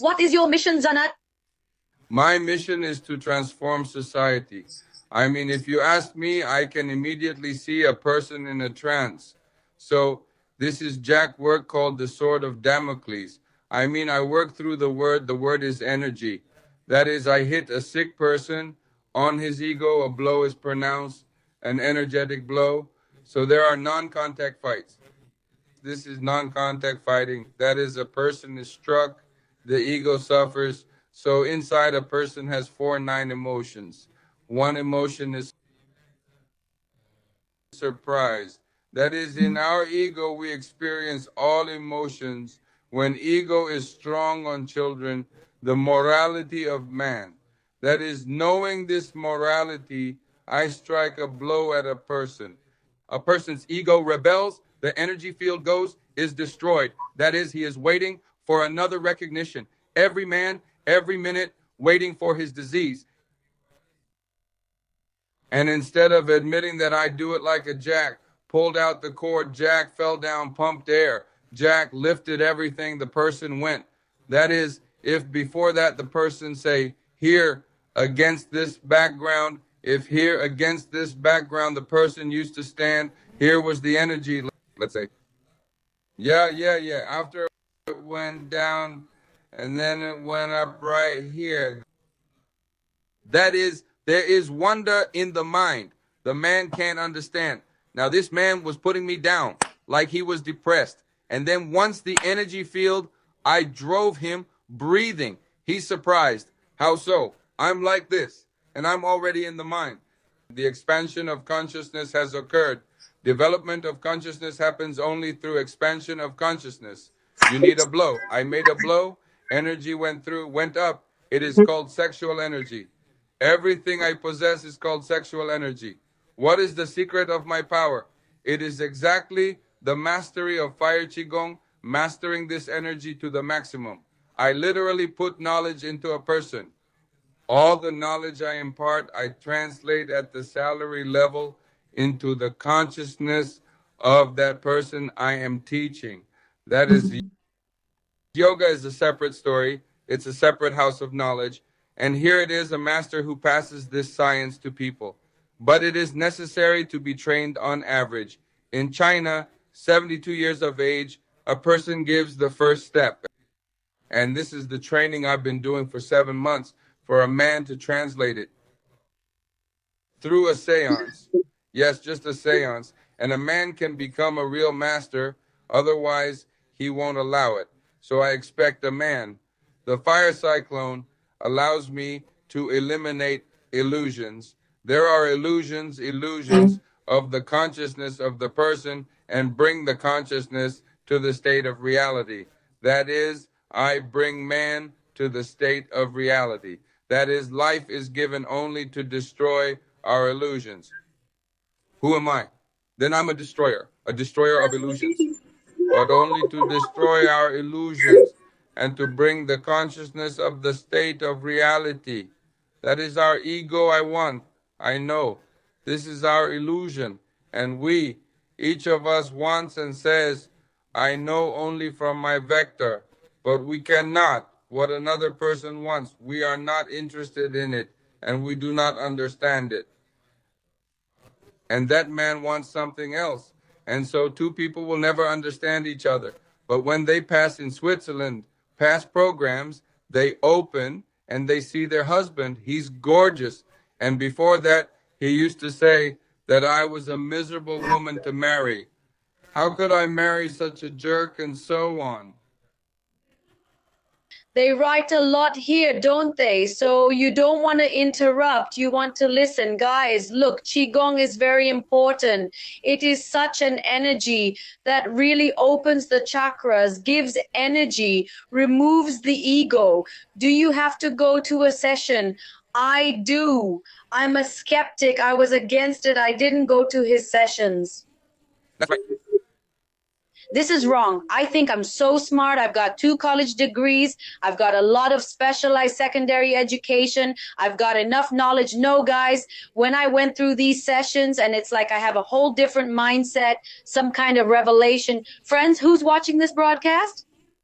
What is your mission, Zhanat? My mission is to transform society. I mean, if you ask me, I can immediately see a person in a trance. So this is Jack work called the Sword of Damocles. I mean, I work through the word. The word is energy. That is, I hit a sick person on his ego. A blow is pronounced, an energetic blow. So there are non-contact fights. This is non-contact fighting. That is, a person is struck, the ego suffers. So inside a person has 4 9 emotions. One emotion is surprise. That is, in our ego, we experience all emotions. When ego is strong on children, the morality of man. That is, knowing this morality, I strike a blow at a person. A person's ego rebels, the energy field goes, is destroyed. That is, he is waiting for another recognition. Every man, every minute, waiting for his disease. And instead of admitting that I do it like a jack, pulled out the cord, jack fell down, pumped air, jack lifted everything, the person went. That is, if before that the person say, here against this background, if here against this background the person used to stand, here was the energy, let's say. Yeah. After it went down and then it went up right here. That is, there is wonder in the mind. The man can't understand. Now, this man was putting me down like he was depressed. And then once the energy field, I drove him breathing. He's surprised. How so? I'm like this, and I'm already in the mind. The expansion of consciousness has occurred. Development of consciousness happens only through expansion of consciousness. You need a blow. I made a blow. Energy went through, went up. It is called sexual energy. Everything I possess is called sexual energy. What is the secret of my power? It is exactly the mastery of fire qigong, mastering this energy to the maximum. I literally put knowledge into a person. All the knowledge I impart, I translate at the salary level into the consciousness of that person I am teaching. That is, yoga is a separate story. It's a separate house of knowledge. And here it is, a master who passes this science to people. But it is necessary to be trained on average. In China, 72 years of age, a person gives the first step. And this is the training I've been doing for 7 months for a man to translate it through a seance. Yes, just a seance. And a man can become a real master, otherwise, he won't allow it. So I expect a man. The fire cyclone allows me to eliminate illusions. There are illusions of the consciousness of the person, and bring the consciousness to the state of reality. That is, I bring man to the state of reality. That is, life is given only to destroy our illusions. Who am I? Then I'm a destroyer of illusions, but only to destroy our illusions and to bring the consciousness of the state of reality. That is our ego I want. I know. This is our illusion. And we, each of us wants and says, I know only from my vector, but we cannot. What another person wants, we are not interested in it, and we do not understand it. And that man wants something else. And so two people will never understand each other. But when they pass in Switzerland, past programs, they open and they see their husband. He's gorgeous. And before that, he used to say that I was a miserable woman to marry. How could I marry such a jerk, and so on? They write a lot here, don't they? So you don't want to interrupt. You want to listen. Guys, look, Qigong is very important. It is such an energy that really opens the chakras, gives energy, removes the ego. Do you have to go to a session? I do. I'm a skeptic. I was against it. I didn't go to his sessions. That's right. This is wrong. I think I'm so smart. I've got 2 college degrees. I've got a lot of specialized secondary education. I've got enough knowledge. No, guys, when I went through these sessions, and it's like I have a whole different mindset, some kind of revelation. Friends, who's watching this broadcast?